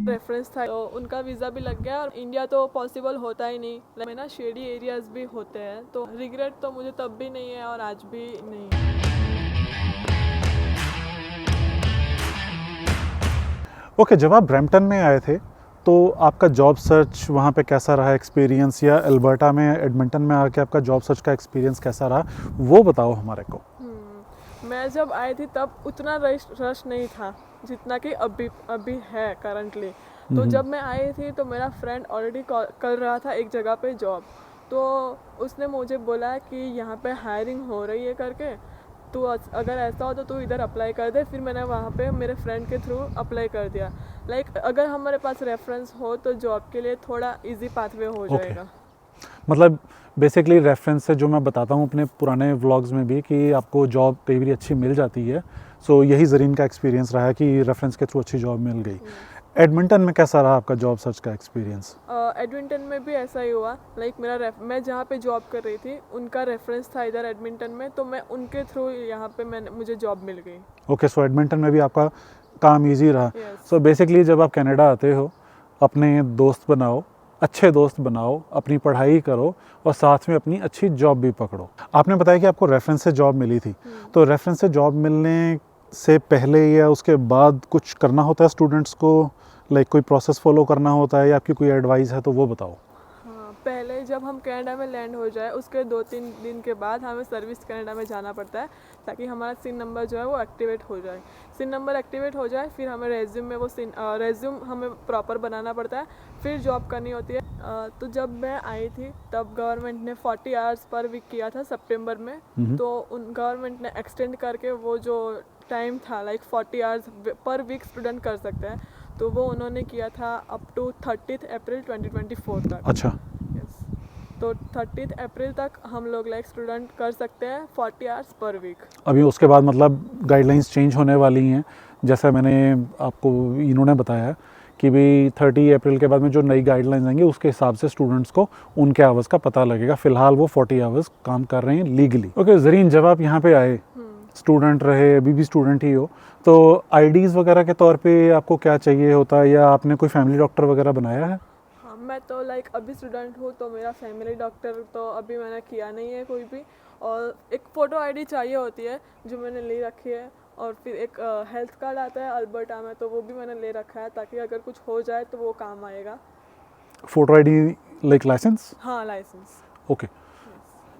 Reference था तो उनका वीज़ा भी लग गया और इंडिया तो पॉसिबल होता ही नहीं, में ना शेडी एरियाज भी होते हैं, तो रिग्रेट तो मुझे तब भी नहीं है और आज भी नहीं है। ओके, जब आप ब्रैम्पटन में आए थे तो आपका जॉब सर्च वहाँ पे कैसा रहा एक्सपीरियंस, या एल्बर्टा में एडमिंटन में आके आपका जॉब सर्च का एक्सपीरियंस कैसा रहा, वो बताओ हमारे को। मैं जब आई थी तब उतना रश नहीं था जितना कि अभी अभी है करंटली। तो जब मैं आई थी तो मेरा फ्रेंड ऑलरेडी कर रहा था एक जगह पे जॉब, तो उसने मुझे बोला कि यहाँ पे हायरिंग हो रही है करके, तो अगर ऐसा हो तो तू इधर अप्लाई कर दे। फिर मैंने वहाँ पे मेरे फ्रेंड के थ्रू अप्लाई कर दिया। लाइक अगर हमारे पास रेफरेंस हो तो जॉब के लिए थोड़ा इजी पाथवे हो जाएगा। मतलब बेसिकली रेफरेंस से जो मैं बताता हूँ अपने पुराने व्लॉग्स में भी कि आपको जॉब कई बार अच्छी मिल जाती है, सो यही ज़रीन का एक्सपीरियंस रहा है कि रेफरेंस के थ्रू अच्छी जॉब मिल गई। एडमिंटन में कैसा रहा आपका जॉब सर्च का एक्सपीरियंस? एडमिंटन में भी ऐसा ही हुआ। लाइक मैं जहाँ पे जॉब कर रही थी उनका रेफरेंस था इधर एडमिंटन में, तो मैं उनके थ्रू यहाँ पे मुझे जॉब मिल गई। ओके, सो एडमिंटन में भी आपका काम इजी रहा। Yes. सो बेसिकली जब आप कनाडा आते हो अपने दोस्त बनाओ, अच्छे दोस्त बनाओ, अपनी पढ़ाई करो और साथ में अपनी अच्छी जॉब भी पकड़ो। आपने बताया कि आपको रेफरेंस से जॉब मिली थी, तो रेफरेंस से जॉब मिलने से पहले या उसके बाद कुछ करना होता है स्टूडेंट्स को, लाइक कोई प्रोसेस फॉलो करना होता है या आपकी कोई एडवाइस है तो वो बताओ। हाँ, पहले जब हम कनाडा में लैंड हो जाए उसके 2-3 दिन के बाद हमें सर्विस कनाडा में जाना पड़ता है ताकि हमारा सिन नंबर जो है वो एक्टिवेट हो जाए। सिन नंबर एक्टिवेट हो जाए फिर हमें रेज्यूम में वो रेज्यूम हमें प्रॉपर बनाना पड़ता है, फिर जॉब करनी होती है। तो जब मैं आई थी तब गवर्नमेंट ने 40 आवर्स पर वीक किया था सितंबर में, तो उन गवर्नमेंट ने एक्सटेंड करके वो जो टाइम था like 40 hours per week student कर सकते हैं, तो वो उन्होंने किया था अप टू 30 अप्रैल 2024 तक। अच्छा, यस, तो 30 अप्रैल तक हम लोग लाइक स्टूडेंट कर सकते हैं 40 आवर्स पर वीक। अभी उसके बाद मतलब गाइडलाइंस चेंज होने वाली हैं, जैसा मैंने आपको इन्होंने बताया कि भाई 30 अप्रैल के बाद में जो नई गाइडलाइंस आएंगी उसके हिसाब से स्टूडेंट्स को उनके आवर्स का पता लगेगा। फिलहाल वो 40 आवर्स काम कर रहे हैं लीगली। ओके ज़रीन, जब आप यहाँ पे आए, स्टूडेंट रहे, अभी भी स्टूडेंट ही हो, तो आईडीज़ वगैरह के तौर पे आपको क्या चाहिए होता है, या आपने कोई फैमिली डॉक्टर वगैरह बनाया है? हाँ, मैं तो लाइक अभी स्टूडेंट हूँ तो मेरा फैमिली डॉक्टर तो अभी मैंने किया नहीं है कोई भी, और एक फ़ोटो आईडी चाहिए होती है जो मैंने ले रखी है, और फिर एक हेल्थ कार्ड आता है अल्बर्टा में तो वो भी मैंने ले रखा है ताकि अगर कुछ हो जाए तो वो काम आएगा। Photo ID like license? हाँ, लाइसेंस। ओके,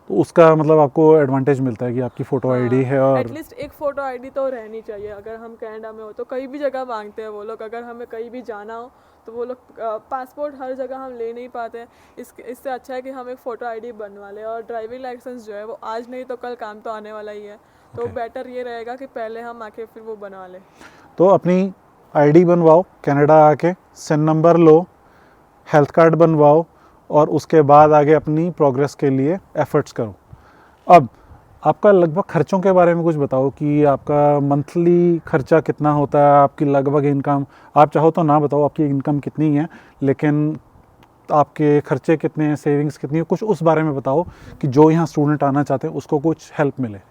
तो उसका मतलब आपको एडवांटेज मिलता है कि आपकी फ़ोटो आईडी है, और एटलीस्ट एक फ़ोटो आईडी तो रहनी चाहिए। अगर हम कनाडा में हो तो कहीं भी जगह मांगते हैं वो लोग, अगर हमें कहीं भी जाना हो तो वो लोग पासपोर्ट हर जगह हम ले नहीं पाते हैं। इससे अच्छा है कि हम एक फ़ोटो आईडी बनवा लें, और ड्राइविंग लाइसेंस जो है वो आज नहीं तो कल काम तो आने वाला ही है, तो बेटर ये रहेगा कि पहले हम आके फिर वो बनवा लें। तो अपनी आईडी बनवाओ, कनाडा आके सिन नंबर लो, हेल्थ कार्ड बनवाओ, और उसके बाद आगे अपनी प्रोग्रेस के लिए एफर्ट्स करो। अब आपका लगभग खर्चों के बारे में कुछ बताओ कि आपका मंथली खर्चा कितना होता है, आपकी लगभग इनकम, आप चाहो तो ना बताओ आपकी इनकम कितनी है, लेकिन आपके खर्चे कितने हैं, सेविंग्स कितनी है, कुछ उस बारे में बताओ कि जो यहाँ स्टूडेंट आना चाहते हैं उसको कुछ हेल्प मिले।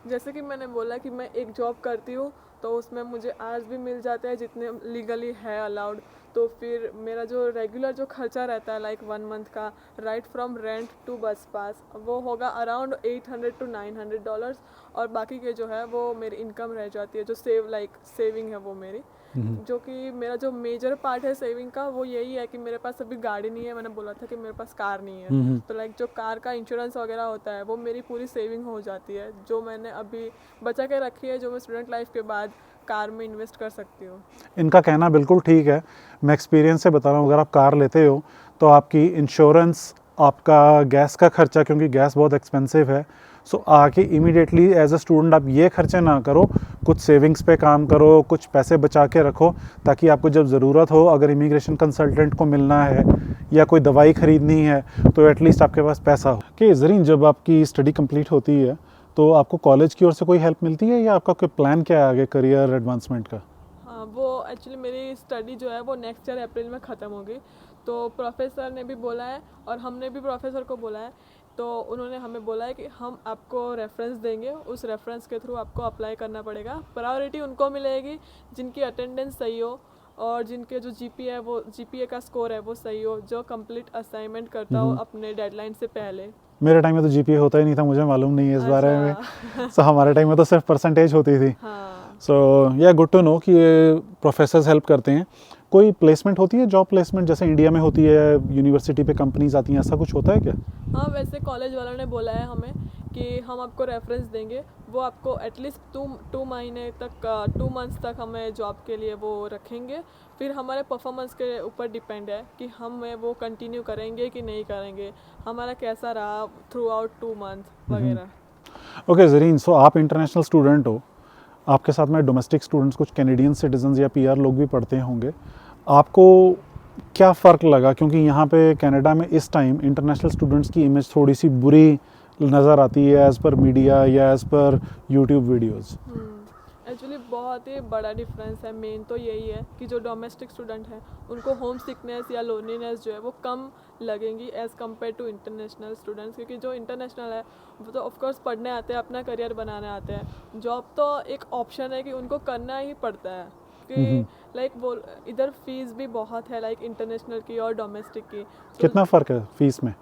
जैसे कि मैंने बोला कि मैं एक जॉब करती हूँ तो उसमें मुझे आवर्स भी मिल जाते हैं जितने लीगली है अलाउड, तो फिर मेरा जो रेगुलर जो खर्चा रहता है लाइक 1 मंथ का, राइट फ्रॉम रेंट टू बस पास, वो होगा अराउंड $800 to $900, और बाकी के जो है वो मेरी इनकम रह जाती है जो सेविंग है वो मेरी, जो कि मेरा जो मेजर पार्ट है सेविंग का वो यही है कि मेरे पास अभी गाड़ी नहीं है। मैंने बोला था कि मेरे पास कार नहीं है, तो लाइक जो कार का इंश्योरेंस वगैरह होता है वो मेरी पूरी सेविंग हो जाती है जो मैंने अभी बचा के रखी है, जो मैं स्टूडेंट लाइफ के बाद कार में इन्वेस्ट कर सकती हूँ। इनका कहना बिल्कुल ठीक है, मैं एक्सपीरियंस से बता रहा हूँ, अगर आप कार लेते हो तो आपकी इंश्योरेंस, आपका गैस का खर्चा, क्योंकि गैस बहुत एक्सपेंसिव है, सो आके इमीडिएटली एज अ स्टूडेंट आप ये खर्चे ना करो, कुछ सेविंग्स पे काम करो, कुछ पैसे बचा के रखो ताकि आपको जब ज़रूरत हो, अगर इमिग्रेशन कंसल्टेंट को मिलना है या कोई दवाई ख़रीदनी है तो एटलीस्ट आपके पास पैसा हो। कि ज़रीन, जब आपकी स्टडी कंप्लीट होती है तो आपको कॉलेज की ओर से कोई हेल्प मिलती है, या आपका कोई प्लान क्या है आगे करियर एडवांसमेंट का? हाँ, वो एक्चुअली मेरी स्टडी जो है वो नेक्स्ट ईयर अप्रैल में ख़त्म होगी, तो प्रोफेसर ने भी बोला है और हमने भी प्रोफेसर को बोला है, तो उन्होंने हमें बोला है कि हम आपको रेफरेंस देंगे, उस रेफरेंस के थ्रू आपको अप्लाई करना पड़ेगा। प्रायोरिटी उनको मिलेगी जिनकी अटेंडेंस सही हो, और जिनके जो जीपीए है वो जीपीए का स्कोर है वो सही हो, जो कंप्लीट असाइनमेंट करता हो अपने डेडलाइन से पहले। मेरे टाइम में तो जीपीए होता ही नहीं था, मुझे मालूम नहीं है इस बारे में। अच्छा। सो हमारे टाइम में तो सिर्फ परसेंटेज होती थी। हाँ। सो या गुड टू नो कि ये प्रोफेसर्स हेल्प करते हैं। कोई प्लेसमेंट होती है, जॉब प्लेसमेंट जैसे इंडिया में होती है, यूनिवर्सिटी पे कंपनीज आती हैं, ऐसा कुछ होता है क्या? हाँ, वैसे कॉलेज वालों ने बोला है हमें कि हम आपको रेफरेंस देंगे, वो आपको एटलीस्ट टू महीने तक 2 मंथ्स तक हमें जॉब के लिए वो रखेंगे। फिर हमारे परफॉर्मेंस के ऊपर डिपेंड है कि हम वो कंटिन्यू करेंगे कि नहीं करेंगे, हमारा कैसा रहा थ्रू आउट 2 मंथ वगैरह। ओके ज़रीन, सो आप इंटरनेशनल स्टूडेंट हो, आपके साथ में डोमेस्टिक स्टूडेंट्स कुछ कैनेडियन सिटीजन्स या पीआर लोग भी पढ़ते होंगे। आपको क्या फ़र्क लगा, क्योंकि यहाँ पे कनाडा में इस टाइम इंटरनेशनल स्टूडेंट्स की इमेज थोड़ी सी बुरी नज़र आती है एज़ पर मीडिया या as per YouTube videos? Actually बहुत ही बड़ा डिफरेंस है। मेन तो यही है कि जो डोमेस्टिक स्टूडेंट हैं उनको होम सिकनेस या लोनलीनेस जो है वो कम लगेंगी as compare to international students, क्योंकि जो इंटरनेशनल है वो तो ऑफकोर्स पढ़ने आते हैं, अपना करियर बनाने आते हैं। जॉब तो एक ऑप्शन है कि उनको करना ही पड़ता है कि लाइक वो इधर फीस भी बहुत है लाइक इंटरनेशनल की और डोमेस्टिक की। कितना फ़र्क है फीस में?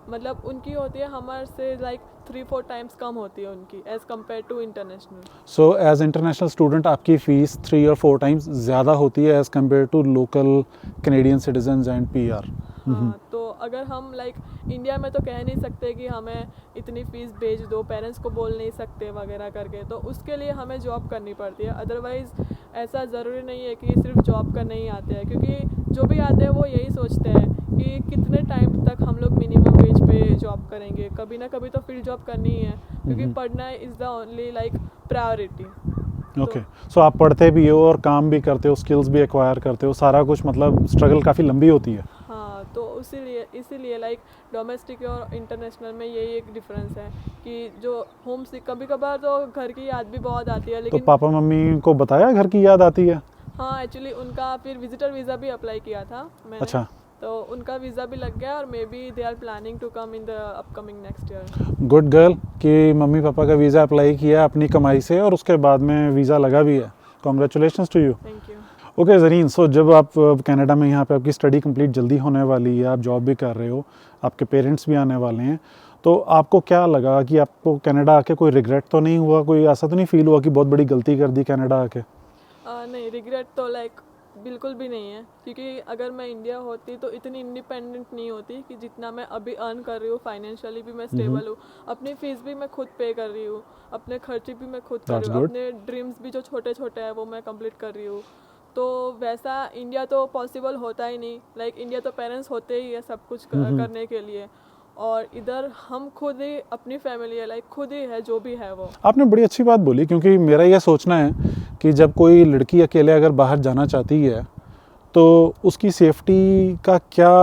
मतलब उनकी होती है हमारे से लाइक 3-4 टाइम्स कम होती है उनकी as compare to international. So as international student आपकी फ़ीस 3 और 4 टाइम्स ज़्यादा होती है as compare to local Canadian citizens and PR. हाँ, तो अगर हम लाइक इंडिया में तो कह नहीं सकते कि हमें इतनी फ़ीस भेज दो, पेरेंट्स को बोल नहीं सकते वगैरह करके, तो उसके लिए हमें जॉब करनी पड़ती है। अदरवाइज़ ऐसा ज़रूरी नहीं है कि सिर्फ जॉब करने ही आते हैं, क्योंकि जो भी आते हैं वो यही सोचते हैं कि कितने टाइम तक हम लोग मिनिमम वेज पे जॉब करेंगे, कभी ना कभी तो फील्ड जॉब करनी ही है, क्योंकि पढ़ना is the only like priority. Okay, so आप पढ़ते भी हो और काम भी करते हो, स्किल्स भी एक्वायर करते हो, सारा कुछ, मतलब स्ट्रगल काफ़ी लंबी होती है। हाँ, तो इसीलिए लाइक डोमेस्टिक और इंटरनेशनल में यही एक डिफरेंस है कि जो होम सिक कभी कभार तो घर की याद भी बहुत आती है, तो लेकिन पापा मम्मी को बताया घर की याद आती है? हाँ, एक्चुअली उनका फिर विजिटर वीज़ा भी अप्लाई किया था मैंने। अच्छा। तो उनका वीज़ा भी लग गया और maybe they are planning to come in the upcoming next year. Good girl कि मम्मी पापा का वीज़ा अप्लाई किया अपनी कमाई से और उसके बाद में वीज़ा लगा भी है। Congratulations to you. Thank you. Okay Zareen, so जब आप कनाडा में यहाँ पे आपकी स्टडी कंप्लीट जल्दी होने वाली है, आप जॉब भी कर रहे हो, आपके पेरेंट्स भी आने वाले हैं, तो आपको क्या लगा कि आपको कनाडा आके कोई रिग्रेट तो नहीं हुआ, कोई ऐसा तो नहीं फील हुआ कि बहुत बड़ी गलती कर दी कनाडा आके? नहीं, रिग्रेट तो लाइक बिल्कुल भी नहीं है, क्योंकि अगर मैं इंडिया होती तो इतनी इंडिपेंडेंट नहीं होती कि जितना मैं अभी अर्न कर रही हूँ। फाइनेंशियली भी मैं स्टेबल हूँ, अपनी फ़ीस भी मैं खुद पे कर रही हूँ, अपने खर्चे भी मैं खुद कर That's रही हूँ, good. अपने ड्रीम्स भी जो छोटे छोटे हैं वो मैं कंप्लीट कर रही हूँ। तो वैसा इंडिया तो पॉसिबल होता ही नहीं। लाइक इंडिया तो पेरेंट्स होते ही है सब कुछ करने के लिए, और इधर हम खुद ही अपनी फैमिली है, लाइक खुद ही है जो भी है वो। आपने बड़ी अच्छी बात बोली, क्योंकि मेरा यह सोचना है कि जब कोई लड़की अकेले अगर बाहर जाना चाहती है तो उसकी सेफ्टी का क्या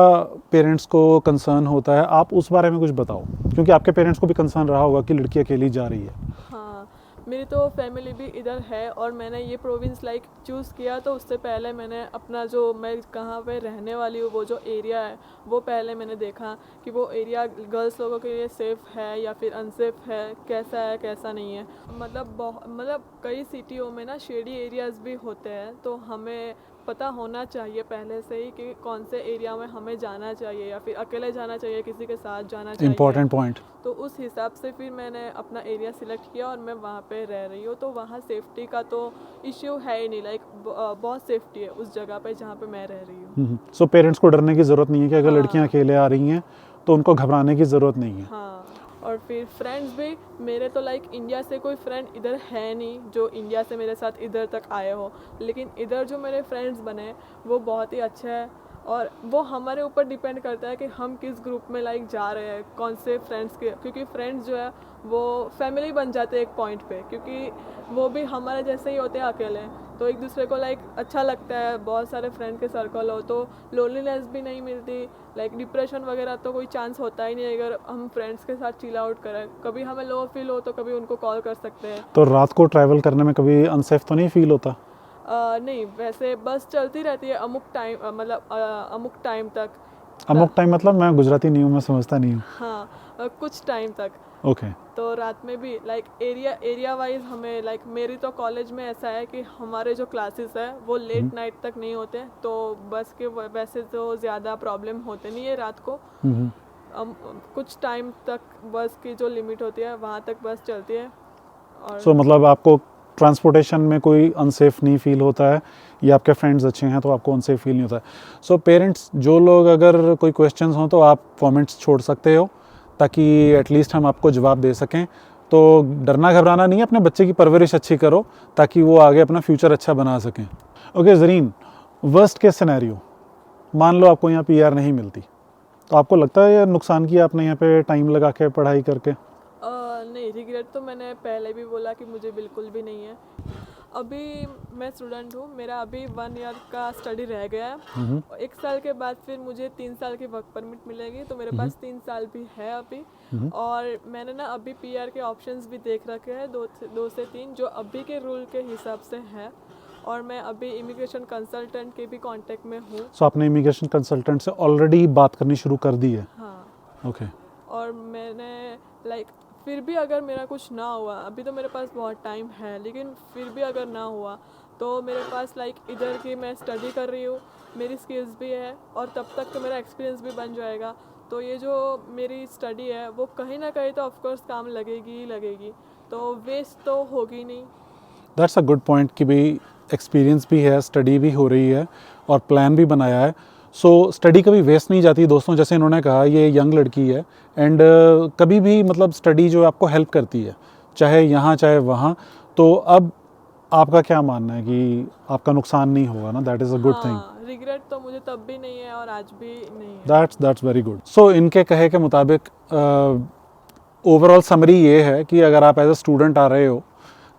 पेरेंट्स को कंसर्न होता है, आप उस बारे में कुछ बताओ, क्योंकि आपके पेरेंट्स को भी कंसर्न रहा होगा कि लड़की अकेली जा रही है। हाँ, मेरी तो फैमिली भी इधर है, और मैंने ये प्रोविंस लाइक चूज़ किया तो उससे पहले मैंने अपना जो मैं कहाँ पे रहने वाली हूँ वो जो एरिया है वो पहले मैंने देखा कि वो एरिया गर्ल्स लोगों के लिए सेफ़ है या फिर अनसेफ है, कैसा नहीं है। मतलब कई सिटियों में ना शेडी एरियाज़ भी होते हैं, तो हमें पता होना चाहिए पहले से ही कि कौन से एरिया में हमें जाना चाहिए या फिर अकेले जाना चाहिए, किसी के साथ जाना चाहिए। Important point. तो उस हिसाब से फिर मैंने अपना एरिया सिलेक्ट किया और मैं वहाँ पे रह रही हूँ, तो वहाँ सेफ्टी का तो इश्यू है ही नहीं। लाइक बहुत सेफ्टी है उस जगह पे जहाँ पे मैं रह रही हूँ। सो पेरेंट्स को डरने की ज़रूरत नहीं है कि अगर हाँ। लड़कियां अकेले आ रही हैं तो उनको घबराने की ज़रूरत नहीं है। हाँ, और फिर फ्रेंड्स भी मेरे तो लाइक इंडिया से कोई फ्रेंड इधर है नहीं जो इंडिया से मेरे साथ इधर तक आए हो, लेकिन इधर जो मेरे फ्रेंड्स बने वो बहुत ही अच्छे हैं, और वो हमारे ऊपर डिपेंड करता है कि हम किस ग्रुप में लाइक जा रहे हैं, कौन से फ्रेंड्स के, क्योंकि फ्रेंड्स जो है वो फैमिली बन जाते हैं एक पॉइंट पे, क्योंकि वो भी हमारे जैसे ही होते हैं अकेले, तो एक दूसरे को लाइक अच्छा लगता है। बहुत सारे फ्रेंड के सर्कल हो तो लोनलीनेस भी नहीं मिलती, लाइक डिप्रेशन वगैरह तो कोई चांस होता ही नहीं अगर हम फ्रेंड्स के साथ चिल आउट करें। कभी हमें लो फील हो तो कभी उनको कॉल कर सकते हैं। तो रात को ट्रैवल करने में कभी अनसेफ तो नहीं फील होता? नहीं, वैसे बस चलती रहती है अमुक टाइम, मतलब अमुक टाइम तक। अमुक टाइम मतलब मैं गुजराती नहीं हूँ, मैं समझता नहीं हूँ। हाँ, कुछ टाइम तक, ओके तो रात में भी लाइक एरिया वाइज हमें लाइक मेरी तो कॉलेज में ऐसा है कि हमारे जो क्लासेस है वो लेट नाइट तक नहीं होते, तो बस के वैसे तो ज़्यादा प्रॉब्लम होते नहीं है रात को। कुछ टाइम तक बस की जो लिमिट होती है वहाँ तक बस चलती है। और सो मतलब आपको ट्रांसपोर्टेशन में कोई अनसेफ नहीं फील होता है, या आपके फ्रेंड्स अच्छे हैं तो आपको अनसेफ फील नहीं होता है? सो पेरेंट्स, जो लोग अगर कोई क्वेश्चंस हों तो आप कमेंट्स छोड़ सकते हो, ताकि एटलीस्ट हम आपको जवाब दे सकें। तो डरना घबराना नहीं है, अपने बच्चे की परवरिश अच्छी करो ताकि वो आगे अपना फ्यूचर अच्छा बना सकें। Okay Zareen, worst case scenario, मान लो आपको यहाँ PR नहीं मिलती, तो आपको लगता है यार नुकसान किया आपने यहाँ पे टाइम लगा के पढ़ाई करके? नहीं, रिग्रेट तो मैंने पहले भी बोला कि मुझे बिल्कुल भी नहीं है। अभी मैं स्टूडेंट हूँ, मेरा अभी 1 ईयर का स्टडी रह गया है। 1 साल के बाद फिर मुझे 3 साल की वर्क परमिट मिलेगी, तो मेरे पास 3 साल भी है अभी। और मैंने ना अभी PR के ऑप्शंस भी देख रखे हैं, 2 से 3 जो अभी के रूल के हिसाब से है। और मैं अभी इमिग्रेशन कंसल्टेंट के भी कांटेक्ट में हूँ। सो आपने इमिग्रेशन कंसल्टेंट से ऑलरेडी बात करनी शुरू कर दी है? हाँ। ओके। और मैंने लाइक फिर भी अगर मेरा कुछ ना हुआ, अभी तो मेरे पास बहुत टाइम है, लेकिन फिर भी अगर ना हुआ तो मेरे पास लाइक इधर की मैं स्टडी कर रही हूँ, मेरी स्किल्स भी है, और तब तक तो मेरा एक्सपीरियंस भी बन जाएगा। तो ये जो मेरी स्टडी है वो कहीं ना कहीं तो ऑफकोर्स काम लगेगी ही लगेगी, तो वेस्ट तो होगी नहीं। दैट्स अ गुड पॉइंट कि भाई एक्सपीरियंस भी है, स्टडी भी हो रही है और प्लान भी बनाया है। सो स्टडी कभी वेस्ट नहीं जाती दोस्तों, जैसे इन्होंने कहा ये यंग लड़की है एंड कभी भी मतलब स्टडी जो आपको हेल्प करती है, चाहे यहाँ चाहे वहाँ। तो अब आपका क्या मानना है कि आपका नुकसान नहीं होगा ना? That is a good thing. Regret तो मुझे तब भी नहीं है और आज भी नहीं है। That's very good. सो इनके कहे के मुताबिक ओवरऑल समरी ये है कि अगर आप एज अ स्टूडेंट आ रहे हो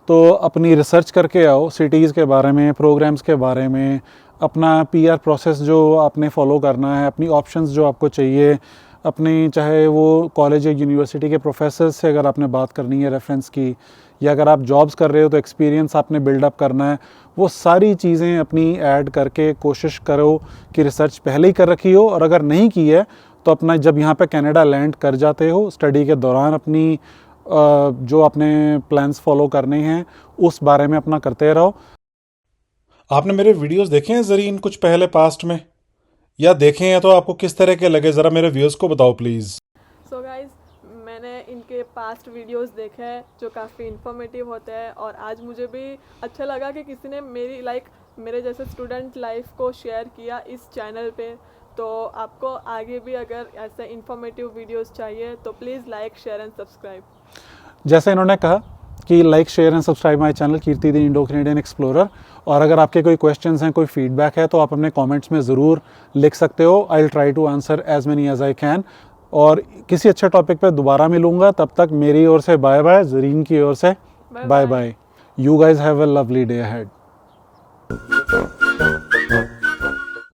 तो अपनी रिसर्च करके आओ सिटीज़ के बारे में, प्रोग्राम्स के बारे में, अपना PR प्रोसेस जो आपने फॉलो करना है, अपनी ऑप्शंस जो आपको चाहिए, अपनी चाहे वो कॉलेज या यूनिवर्सिटी के प्रोफेसर से अगर आपने बात करनी है रेफरेंस की, या अगर आप जॉब्स कर रहे हो तो एक्सपीरियंस आपने बिल्डअप करना है, वो सारी चीज़ें अपनी ऐड करके कोशिश करो कि रिसर्च पहले ही कर रखी हो। और अगर नहीं की है तो अपना जब यहाँ पे कनाडा लैंड कर जाते हो स्टडी के दौरान अपनी जो अपने प्लान्स फॉलो करने हैं उस बारे में अपना करते रहो। आपने मेरे वीडियोस देखे हैं ज़रीन कुछ पहले पास्ट में, या देखे हैं तो आपको किस तरह के लगे, ज़रा मेरे व्यूअर्स को बताओ प्लीज़। सो गाइज, मैंने इनके पास्ट वीडियोस देखे हैं जो काफ़ी इन्फॉर्मेटिव होते हैं, और आज मुझे भी अच्छा लगा कि किसी ने मेरी मेरे जैसे स्टूडेंट लाइफ को शेयर किया इस चैनल पे। तो आपको आगे भी अगर ऐसे इन्फॉर्मेटिव वीडियोस चाहिए तो please like, share and subscribe. जैसे इन्होंने कहा कि like, share and subscribe my channel Kirti the Indo Canadian explorer. और अगर आपके कोई क्वेश्चंस हैं, कोई फीडबैक है तो आप अपने कमेंट्स में ज़रूर लिख सकते हो। I will try to answer as many as I can. और किसी अच्छे टॉपिक पे दोबारा मिलूंगा, तब तक मेरी ओर से बाय बाय, ज़रीन की ओर से bye bye. You guys have a lovely day ahead.